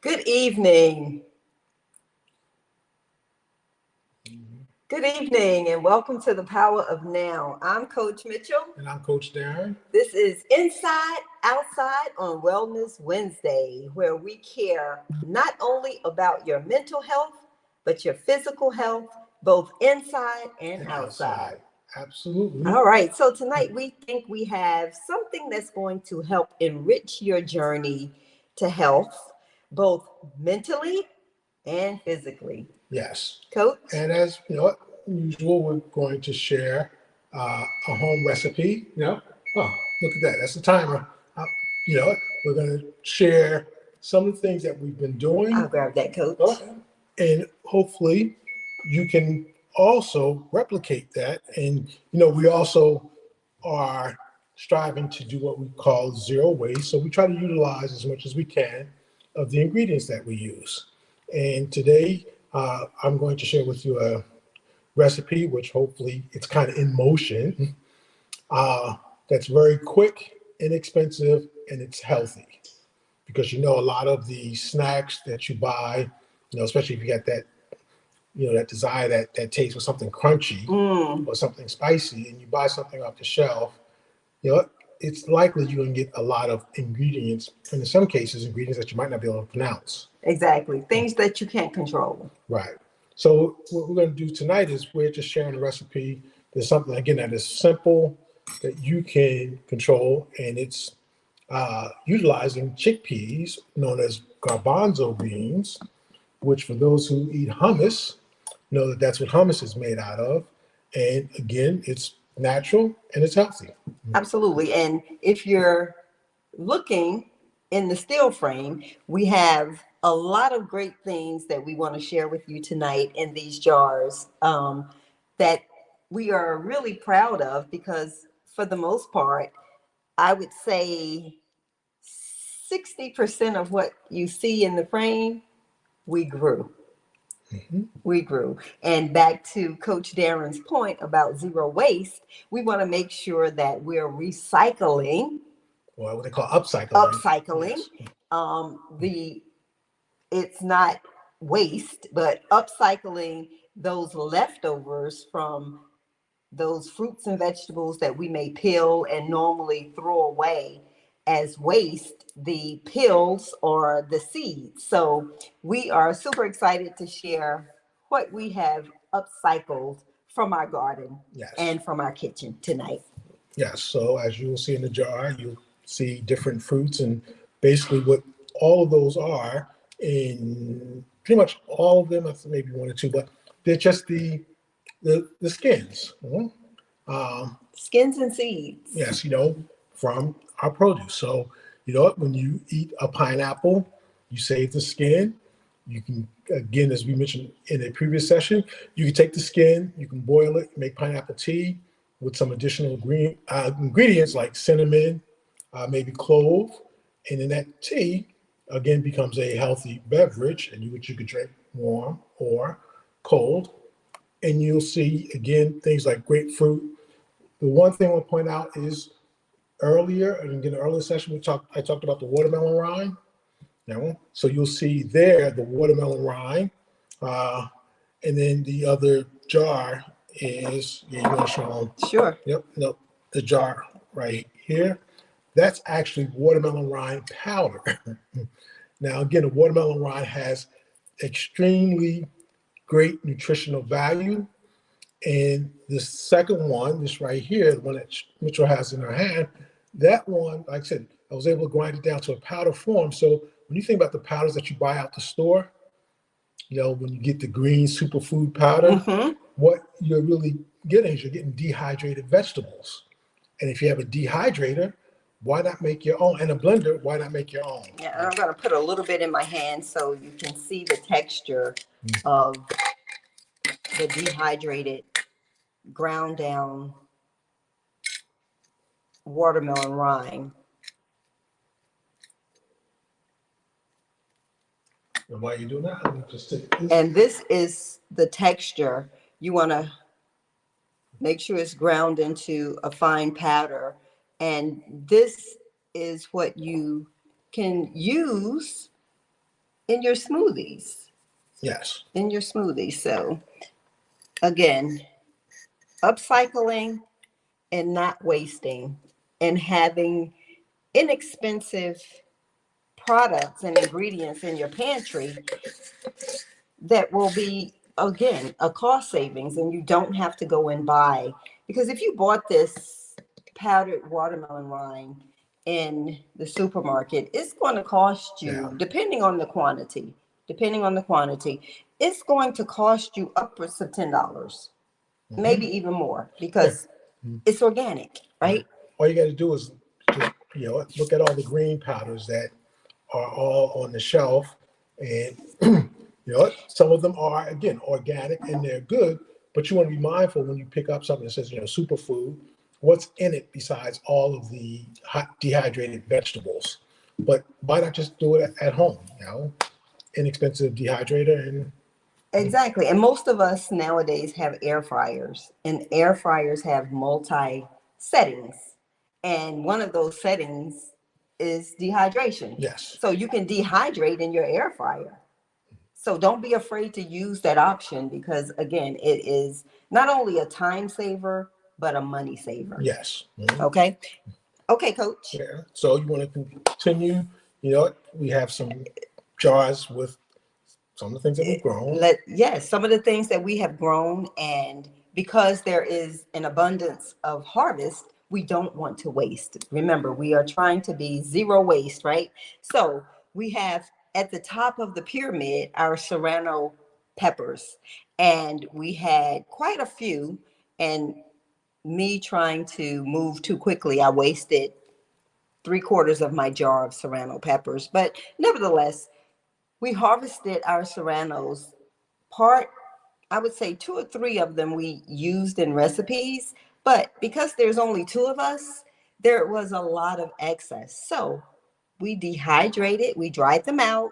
Good evening. Good evening, and welcome to the Power of Now. I'm Coach Mitchell. And I'm Coach Darren. This is Inside Outside on Wellness Wednesday, where we care not only about your mental health, but your physical health, both inside and outside. Absolutely. All right, so tonight we think we have something that's going to help enrich your journey to health, both mentally and physically. Yes. Coach? And as usual, we're going to share a home recipe. Oh, look at that. That's the timer. Uh, we're going to share some of the things that we've been doing. I'll grab that, Coach. And hopefully you can also replicate that. And, we also are striving to do what we call zero waste. So we try to utilize as much as we can of the ingredients that we use. And today, I'm going to share with you a recipe, which hopefully it's kind of in motion, that's very quick, inexpensive, and it's healthy. Because a lot of the snacks that you buy, especially if you got that, that desire, that taste for something crunchy or something spicy, and you buy something off the shelf, it's likely you're going to get a lot of ingredients, and in some cases, ingredients that you might not be able to pronounce. Exactly. Things that you can't control. Right. So what we're going to do tonight is we're just sharing a recipe. There's something, again, that is simple that you can control, and it's utilizing chickpeas, known as garbanzo beans, which for those who eat hummus, know that that's what hummus is made out of. And again, it's natural and it's healthy. Absolutely. And if you're looking in the still frame, we have a lot of great things that we want to share with you tonight in these jars that we are really proud of because, for the most part, I would say 60% of what you see in the frame, we grew. We grew. And back to Coach Darren's point about zero waste, we want to make sure that we're recycling. Or what they call upcycling. Upcycling. Yes. It's not waste, but upcycling those leftovers from those fruits and vegetables that we may peel and normally throw away as waste, the pills or the seeds. So we are super excited to share what we have upcycled from our garden. Yes. And from our kitchen tonight. Yes. So as you will see in the jar, you'll see different fruits, and basically what all of those are, in pretty much all of them, maybe one or two, but they're just the skins. Skins and seeds. Yes, from our produce. So, when you eat a pineapple, you save the skin. You can, again, as we mentioned in a previous session, you can take the skin, you can boil it, make pineapple tea with some additional ingredients like cinnamon, maybe clove, and then that tea, again, becomes a healthy beverage, and which you could drink warm or cold. And you'll see, again, things like grapefruit. The one thing I want to point out is earlier, and in the earlier session, I talked about the watermelon rind. So you'll see there the watermelon rind, and then the other jar is, you want to show them? Sure. Yep, no, the jar right here. That's actually watermelon rind powder. Now, again, the watermelon rind has extremely great nutritional value. And the second one, this right here, the one that Mitchell has in her hand, that one, like I said, I was able to grind it down to a powder form. So when you think about the powders that you buy out the store, when you get the green superfood powder, what you're really getting is you're getting dehydrated vegetables. And if you have a dehydrator, why not make your own? And a blender, why not make your own? Yeah, and I'm going to put a little bit in my hand so you can see the texture of the dehydrated, ground down watermelon rind. And while you're doing that, I'm going to just take this. And this is the texture. You want to make sure it's ground into a fine powder. And this is what you can use in your smoothies. Yes. In your smoothies. So again, upcycling and not wasting and having inexpensive products and ingredients in your pantry that will be, again, a cost savings, and you don't have to go and buy. Because if you bought this powdered watermelon rind in the supermarket, it's going to cost Yeah. you, depending on the quantity, it's going to cost you upwards of $10, maybe Hmm. even more, Yeah. because it's organic, Right. right? All you got to do is just, look at all the green powders that are all on the shelf, and some of them are, again, organic and they're good, but you want to be mindful when you pick up something that says, superfood, what's in it besides all of the hot dehydrated vegetables. But why not just do it at home? Inexpensive dehydrator and Exactly. And most of us nowadays have air fryers, and air fryers have multi settings. And one of those settings is dehydration. yes, So you can dehydrate in your air fryer. So don't be afraid to use that option because, again, it is not only a time saver, but a money saver. yes. Mhm. Okay. Okay, coach. Yeah. So you want to continue, we have some jars with some of the things that we've grown. Yes, some of the things that we have grown, and because there is an abundance of harvest, we don't want to waste. Remember, we are trying to be zero waste, right? So we have at the top of the pyramid our serrano peppers, and we had quite a few, and me trying to move too quickly, I wasted three-quarters of my jar of serrano peppers. But nevertheless, we harvested our serranos. Part, I would say two or three of them we used in recipes, but because there's only two of us, there was a lot of excess. So we dehydrated, we dried them out.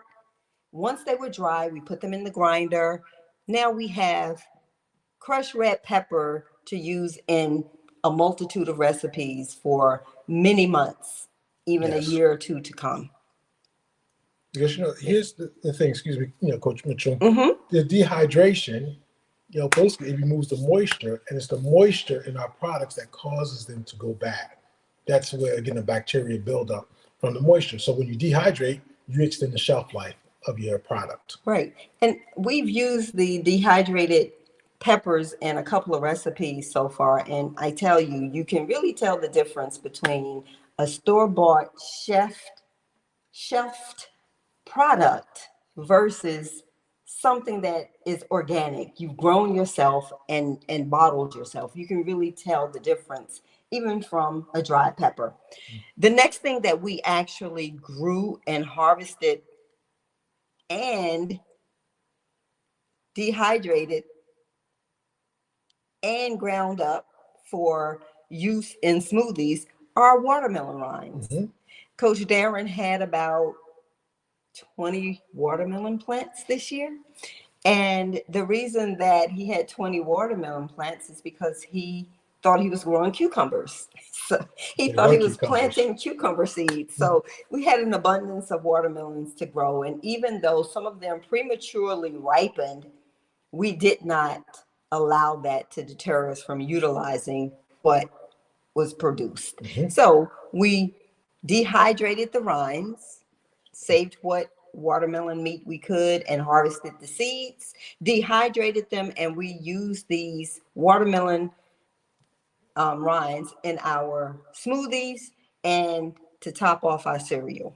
Once they were dry, we put them in the grinder. Now we have crushed red pepper to use in a multitude of recipes for many months, even a Yes. year or two to come. Because here's the thing, excuse me, Coach Mitchell. Mm-hmm. The dehydration, basically it removes the moisture, and it's the moisture in our products that causes them to go bad. That's where again the bacteria build up from the moisture. So when you dehydrate, you extend the shelf life of your product. Right. And we've used the dehydrated peppers in a couple of recipes so far. And I tell you, you can really tell the difference between a store-bought shelfed product versus something that is organic. You've grown yourself and bottled yourself. You can really tell the difference even from a dry pepper. The next thing that we actually grew and harvested and dehydrated and ground up for use in smoothies are watermelon rinds. Hmm. Coach Darren had about 20 watermelon plants this year. And the reason that he had 20 watermelon plants is because he thought he was growing cucumbers. So he They thought he were was cucumbers. planting cucumber seeds. So we had an abundance of watermelons to grow. And even though some of them prematurely ripened, we did not allow that to deter us from utilizing what was produced. Hmm. So we dehydrated the rinds, saved what watermelon meat we could, and harvested the seeds, dehydrated them, and we used these watermelon rinds in our smoothies and to top off our cereal.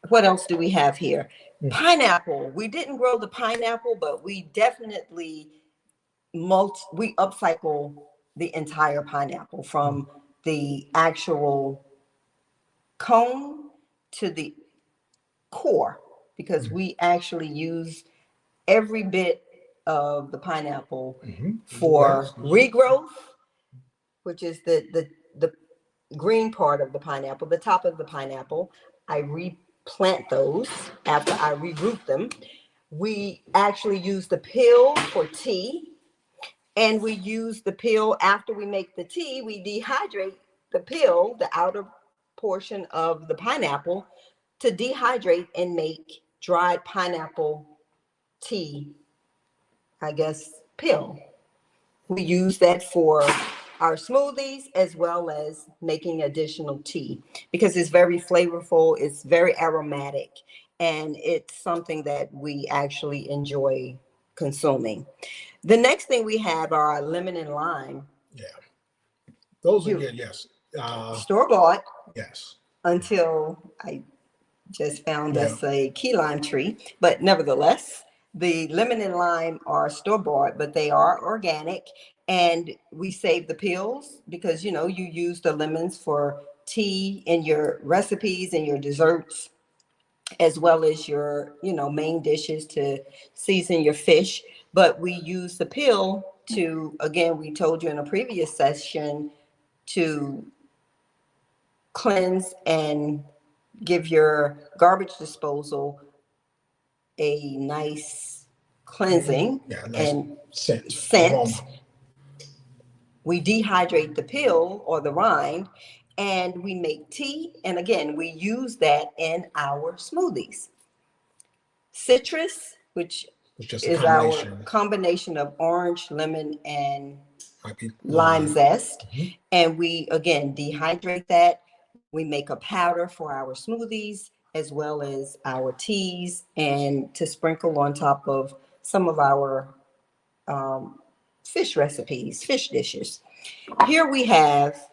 What else do we have here? Pineapple. We didn't grow the pineapple, but we definitely we upcycle the entire pineapple from the actual cone to the core because we actually use every bit of the pineapple Hmm. for regrowth, which is the green part of the pineapple, the top of the pineapple. I replant those after I reroot them. We actually use the peel for tea. And we use the peel after we make the tea. We dehydrate the peel, the outer portion of the pineapple, to dehydrate and make dried pineapple tea, I guess, pill. We use that for our smoothies as well as making additional tea because it's very flavorful, it's very aromatic, and it's something that we actually enjoy consuming. The next thing we have are our lemon and lime. Yeah, those are You good. Yes. store bought Yes. until I just found Yeah. us a key lime tree, but nevertheless, the lemon and lime are store bought, but they are organic. And we save the peels because you use the lemons for tea in your recipes and your desserts, as well as your main dishes to season your fish. But we use the peel to, again, we told you in a previous session, to cleanse and give your garbage disposal a nice cleansing Yeah. Nice and scent, scent. aroma. We dehydrate the peel or the rind and we make tea. And again, we use that in our smoothies. Citrus, which It's just a is our combination. combination of orange, lemon, and Might be lime lime. zest. Mhm. And we, again, dehydrate that. We make a powder for our smoothies as well as our teas and to sprinkle on top of some of our fish recipes, fish dishes. Here we have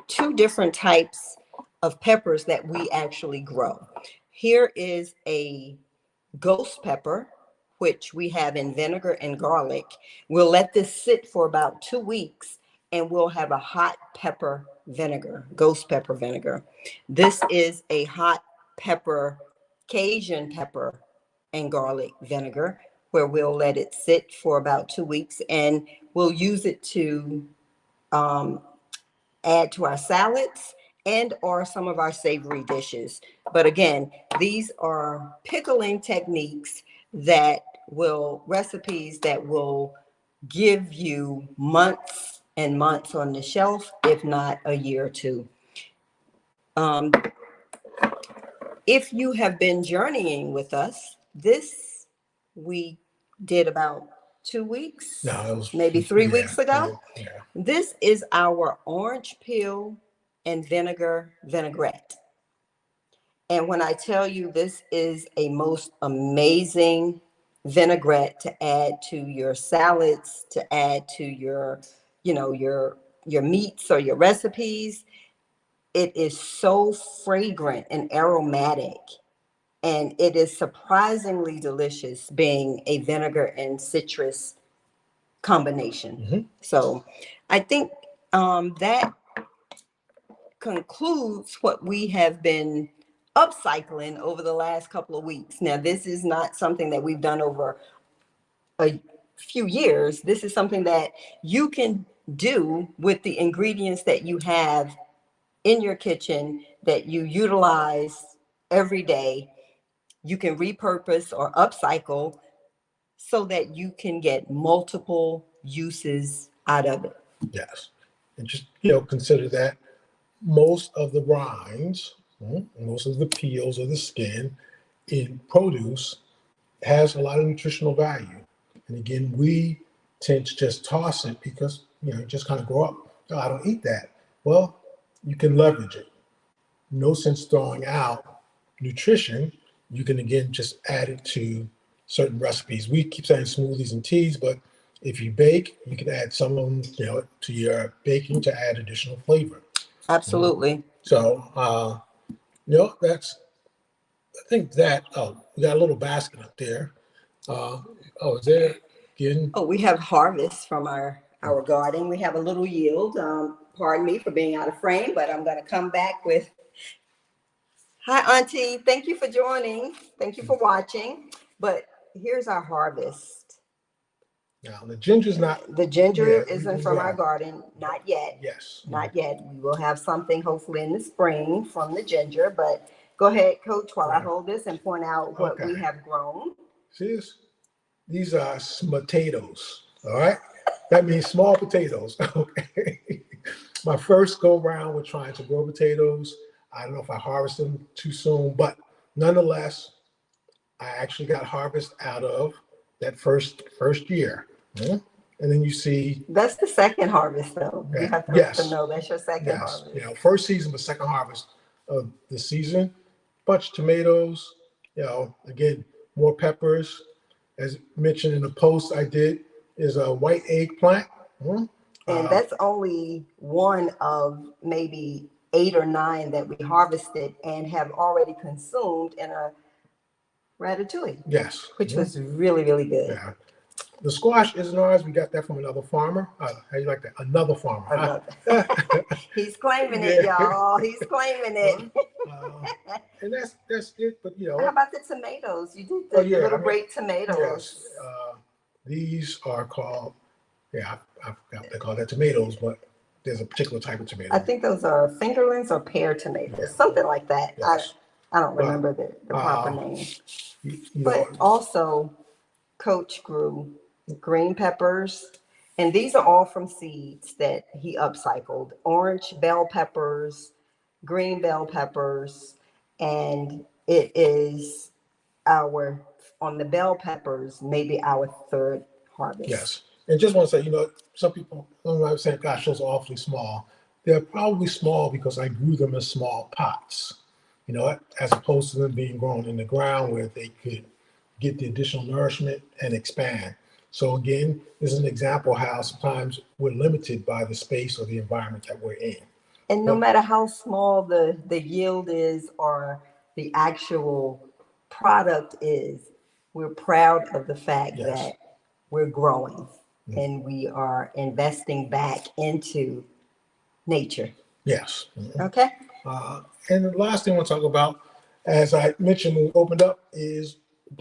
two different types of peppers that we actually grow. Here is a ghost pepper, which we have in vinegar and garlic. We'll let this sit for about 2 weeks and we'll have a hot pepper vinegar, ghost pepper vinegar. This is a hot pepper, Cajun pepper and garlic vinegar, where we'll let it sit for about 2 weeks and we'll use it to add to our salads and or some of our savory dishes. But again, these are pickling techniques that will, recipes that will give you months and months on the shelf, if not a year or two. Um, if you have been journeying with us, this we did about 2 weeks, No, it was, maybe three yeah, weeks ago. yeah. This is our orange peel and vinegar vinaigrette. And when I tell you this is a most amazing vinaigrette to add to your salads, to add to your, your meats or your recipes, it is so fragrant and aromatic. And it is surprisingly delicious being a vinegar and citrus combination. So I think that concludes what we have been upcycling over the last couple of weeks. Now, this is not something that we've done over a few years. This is something that you can do with the ingredients that you have in your kitchen that you utilize every day. You can repurpose or upcycle so that you can get multiple uses out of it. Yes. And just, consider that most of the rinds, most of the peels or the skin in produce has a lot of nutritional value. And again, we tend to just toss it because, just kind of grow up. Oh, I don't eat that. Well, you can leverage it. No sense throwing out nutrition. You can, again, just add it to certain recipes. We keep saying smoothies and teas, but if you bake, you can add some of them, to your baking to add additional flavor. Absolutely. So, that's, I think that, oh, we got a little basket up there. Is there, again, Oh, we have harvest from our garden. We have a little yield. Pardon me for being out of frame, but I'm going to come back with. Hi, Auntie. Thank you for joining. Thank you for watching. But here's our harvest. now the ginger's not, The ginger yeah, isn't we from our will. garden, not yet. Yes. Not yet. We will have something hopefully in the spring from the ginger. But go ahead, Coach, while I Yeah. hold this and point out what Okay. we have grown. See this? These are potatoes. All right. That means small potatoes. Okay. My first go round with trying to grow potatoes. I don't know if I harvested them too soon, but nonetheless, I actually got harvest out of that first year. And then you see That's the second harvest, though. You that, have to let them yes, know that's your second yes, harvest. first season, but second harvest of the season. Bunch of tomatoes, again, more peppers. As mentioned in the post I did, is a white eggplant. And that's only one of maybe 8 or 9 that we harvested and have already consumed in a ratatouille, Yes. which was really, really good. Yeah. The squash isn't ours. We got that from another farmer. How you like that? Another farmer. Another. He's claiming it, Yeah. y'all. He's claiming it. And that's it. But How about the tomatoes? You did oh the yeah, little grape tomatoes. yes. These are called I forgot what they call that tomatoes, but there's a particular type of tomato. I think those are fingerlings or pear tomatoes, Yeah. something like that. Yes. I don't remember the proper name. But also, Coach grew green peppers, and these are all from seeds that he upcycled. Orange bell peppers, green bell peppers, and it is our, on the bell peppers, maybe our third harvest. Yes. And just want to say, some people I'm saying, gosh, those are awfully small. They're probably small because I grew them in small pots, as opposed to them being grown in the ground where they could get the additional nourishment and expand. So again, this is an example how sometimes we're limited by the space or the environment that we're in. And no matter how small the yield is or the actual product is, we're proud of the fact Yes. that we're growing and we are investing back into nature. Yes. Okay. And the last thing I want to talk about, as I mentioned when we opened up, is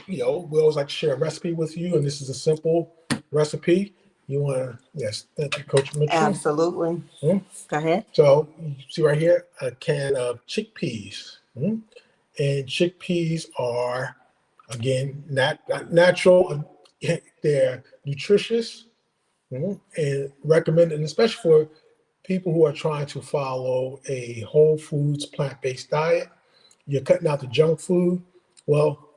we always like to share a recipe with you, and this is a simple recipe. You want to, yes, thank you, Coach Mitchell. Absolutely. Go ahead. So you see right here a can of chickpeas, and chickpeas are again natural. They're nutritious and recommended, and especially for people who are trying to follow a whole foods plant-based diet. You're cutting out the junk food. Well,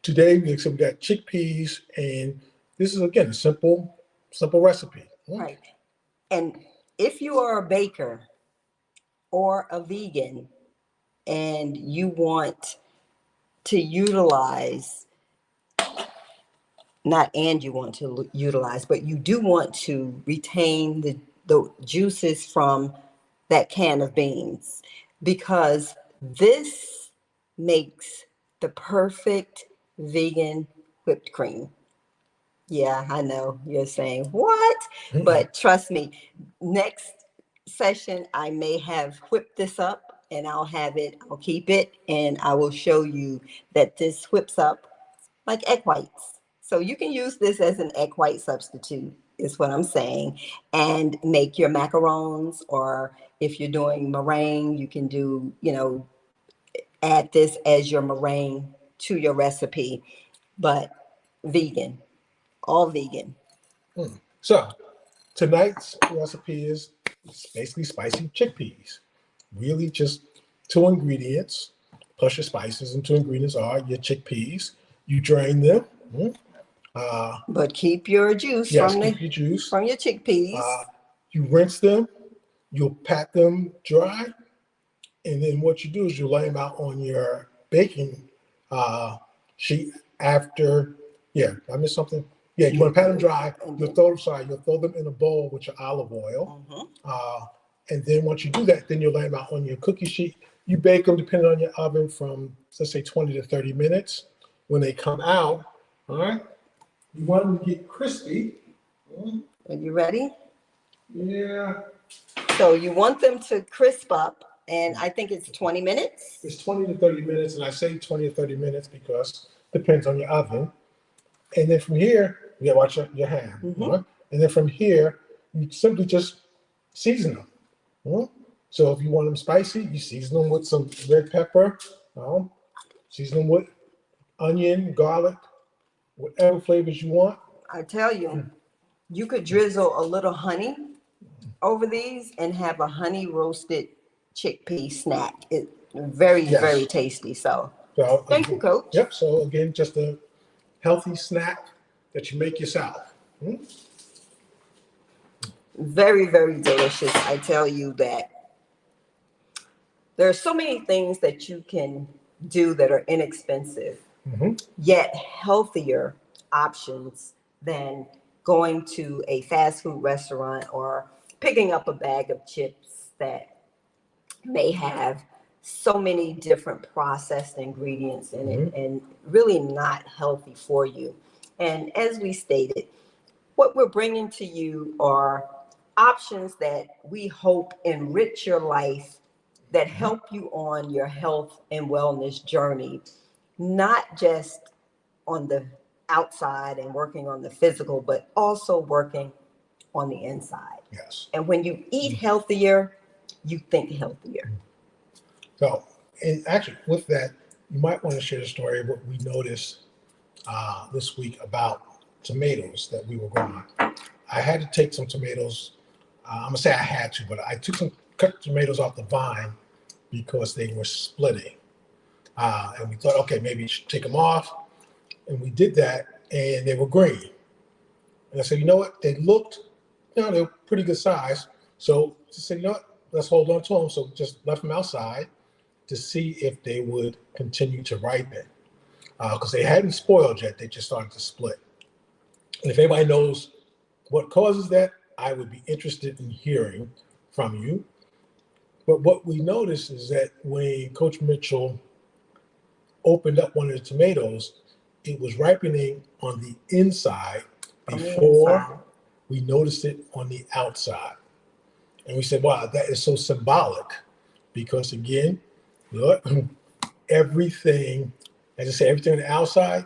today we got chickpeas, and this is again a simple recipe. Right. And if you are a baker or a vegan and you want to utilize, not and you want to utilize, but you do want to retain the juices from that can of beans, because this makes the perfect vegan whipped cream. Yeah, I know you're saying what, but trust me, next session I may have whipped this up and I'll keep it, and I will show you that this whips up like egg whites. So you can use this as an egg white substitute, is what I'm saying, and make your macarons, or if you're doing meringue, you can do, add this as your meringue to your recipe, but vegan, all vegan. So tonight's recipe is basically spicy chickpeas. Really just 2 ingredients plus your spices, and 2 ingredients are your chickpeas. You drain them. But keep your juice Yes, from keep your juice. from your chickpeas. You rinse them. You'll pat them dry, and then what you do is you lay them out on your baking sheet after. Yeah, I missed something. Yeah, you want to pat them dry. You'll throw them in a bowl with your olive oil. And then once you do that, then you'll lay them out on your cookie sheet. You bake them, depending on your oven, from, let's say, 20 to 30 minutes. When they come out, all right, you want them to get crispy. Are you ready? Yeah. So you want them to crisp up, and I think it's 20 minutes. It's 20 to 30 minutes, and I say 20 to 30 minutes because it depends on your oven. And then from here, you gotta watch your hand. Right? And then from here, you simply just season them. So if you want them spicy, you season them with some red pepper, season them with onion, garlic, whatever flavors you want. I tell you, you could drizzle a little honey over these and have a honey roasted chickpea snack. It's very, very tasty. So So, Thank you, Coach. yep. So again, just a healthy snack that you make yourself. Very, very delicious. I tell you that there are so many things that you can do that are inexpensive, yet healthier options than going to a fast food restaurant or picking up a bag of chips that may have so many different processed ingredients in it and really not healthy for you. And as we stated, what we're bringing to you are options that we hope enrich your life, that help you on your health and wellness journey, not just on the outside and working on the physical, but also working on the inside. Yes. And when you eat healthier, you think healthier. So, and actually, with that, you might want to share the story of what we noticed this week about tomatoes that we were growing. I had to take some tomatoes. I'm gonna say I had to, but I took some cut tomatoes off the vine because they were splitting, and we thought, okay, maybe you should take them off. And we did that, and they were green. And I said, you know what? They looked, they were pretty good size. So I said, you know what? Let's hold on to them. So just left them outside to see if they would continue to ripen, because they hadn't spoiled yet. They just started to split. And if anybody knows what causes that, I would be interested in hearing from you. But what we noticed is that when Coach Mitchell opened up one of the tomatoes, it was ripening on the inside before we noticed it on the outside. And we said, wow, that is so symbolic because, again, look, everything, as I say, everything on the outside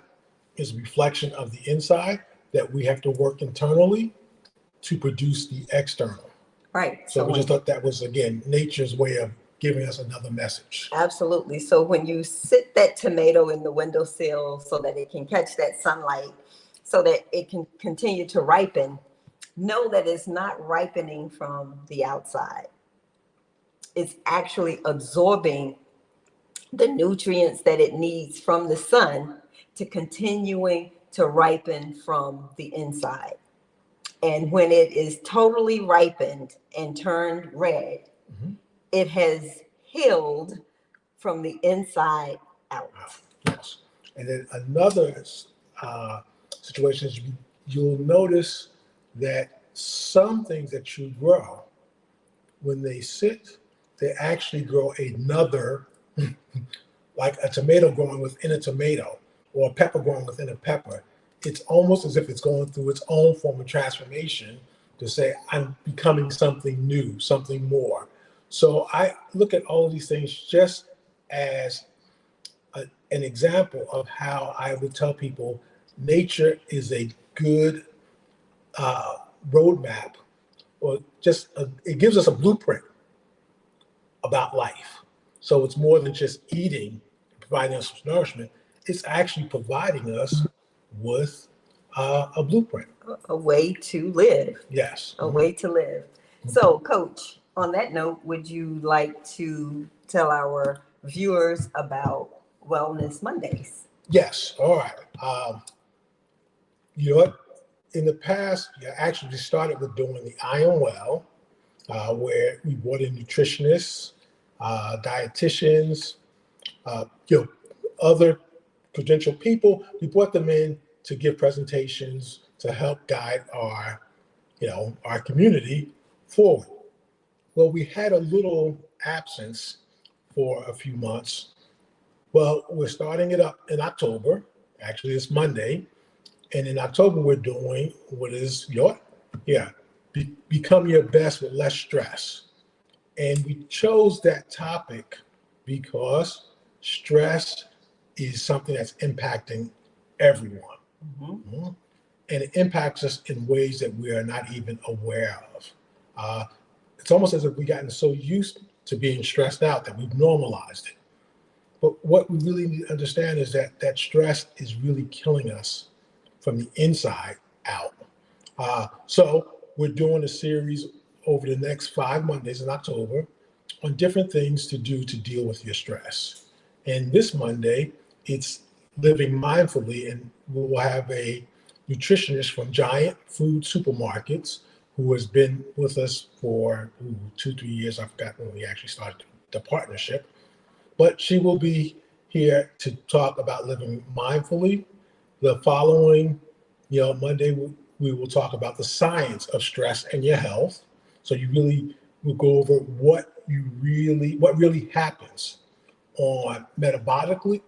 is a reflection of the inside that we have to work internally to produce the external. Right. So we just thought that was, again, nature's way of giving us another message. Absolutely. So when you sit that tomato in the windowsill so that it can catch that sunlight, so that it can continue to ripen, know that it's not ripening from the outside. It's actually absorbing the nutrients that it needs from the sun to continuing to ripen from the inside. And when it is totally ripened and turned red, it has healed from the inside out. Yes. And then another situation is you'll notice that some things that you grow, when they sit, they actually grow another, like a tomato growing within a tomato or a pepper growing within a pepper. It's almost as if it's going through its own form of transformation to say, I'm becoming something new, something more. So I look at all of these things just as an example of how I would tell people nature is a good roadmap, or just it gives us a blueprint about life. So it's more than just eating, providing us with nourishment. It's actually providing us with a blueprint. A way to live. Yes. A way to live. So, Coach, on that note, would you like to tell our viewers about Wellness Mondays? Yes. All right. You know what? In the past, actually started with doing the Iron Well, where we brought in nutritionists, dietitians, other credentialed people. We brought them in to give presentations to help guide our community forward. Well, we had a little absence for a few months. Well, we're starting it up in October. Actually, it's Monday. And in October, we're doing what is become your best with less stress. And we chose that topic because stress is something that's impacting everyone. And it impacts us in ways that we are not even aware of. It's almost as if we've gotten so used to being stressed out that we've normalized it. But what we really need to understand is that that stress is really killing us from the inside out. So we're doing a series over the next 5 Mondays in October on different things to do to deal with your stress. And this Monday, it's living mindfully, and we will have a nutritionist from Giant Food Supermarkets who has been with us for 2, 3 years. I forgot when we actually started the partnership, but she will be here to talk about living mindfully. The following, Monday, we will talk about the science of stress and your health. So you really will go over what really happens on metabolically,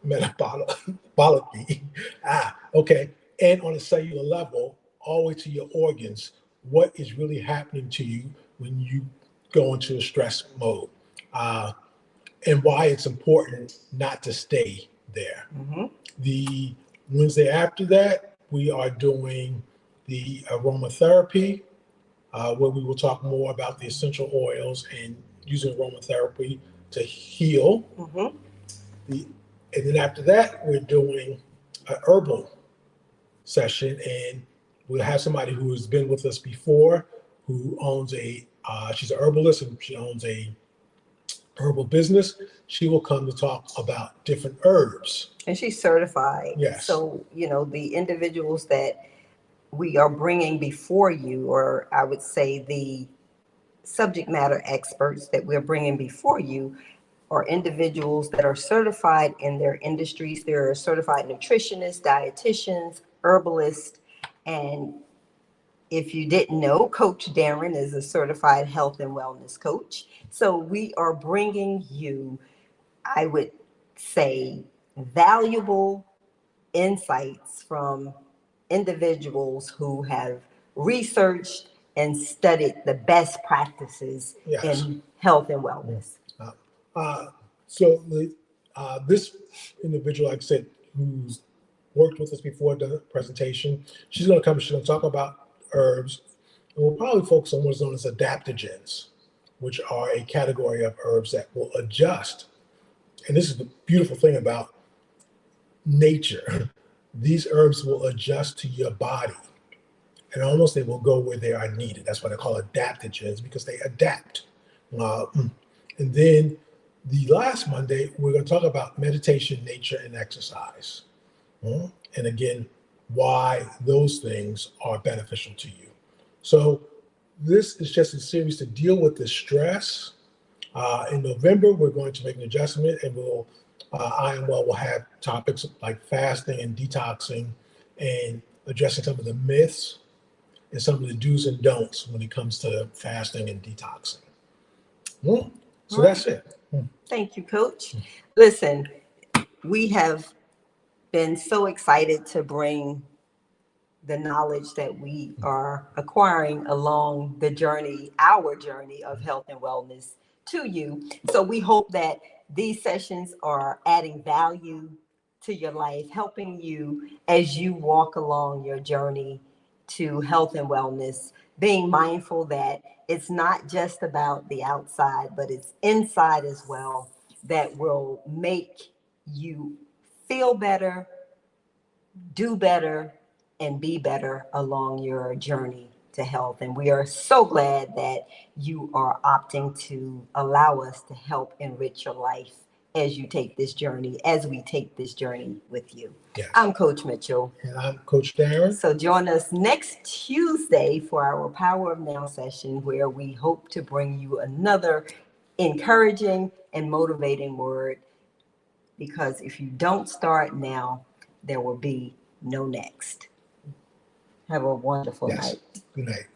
okay, and on a cellular level, all the way to your organs, what is really happening to you when you go into a stress mode, and why it's important not to stay there. Mm-hmm. The Wednesday after that, we are doing the aromatherapy, where we will talk more about the essential oils and using aromatherapy to heal. Mm-hmm. And then after that, we're doing a herbal session, and we'll have somebody who has been with us before, who owns she's an herbalist and she owns a herbal business. She will come to talk about different herbs. And she's certified. Yes. So, the individuals that we are bringing before you, or I would say the subject matter experts that we're bringing before you, are individuals that are certified in their industries. They're certified nutritionists, dietitians, herbalists, and if you didn't know, Coach Darren is a certified health and wellness coach. So we are bringing you, I would say, valuable insights from individuals who have researched and studied the best practices Yes. in health and wellness. Uh, so this individual, like I said, who's worked with us before, done a presentation, she's going to come. She's going to talk about herbs, and we'll probably focus on what's known as adaptogens, which are a category of herbs that will adjust. And this is the beautiful thing about nature. These herbs will adjust to your body, and almost they will go where they are needed. That's why they call adaptogens, because they adapt. And then the last Monday, we're going to talk about meditation, nature, and exercise. And again, why those things are beneficial to you. So this is just a series to deal with the stress. In November, we're going to make an adjustment, and I am well will have topics like fasting and detoxing, and addressing some of the myths and some of the do's and don'ts when it comes to fasting and detoxing. So that's it. Thank you, Coach. Listen, we have been so excited to bring the knowledge that we are acquiring along the journey, our journey of health and wellness to you. So we hope that these sessions are adding value to your life, helping you as you walk along your journey to health and wellness, being mindful that it's not just about the outside, but it's inside as well that will make you feel better, do better, and be better along your journey to health. And we are so glad that you are opting to allow us to help enrich your life as you take this journey, as we take this journey with you. Yes. I'm Coach Mitchell. And I'm Coach Darren. So join us next Tuesday for our Power of Now session, where we hope to bring you another encouraging and motivating word. Because if you don't start now, there will be no next. Have a wonderful night. Good night.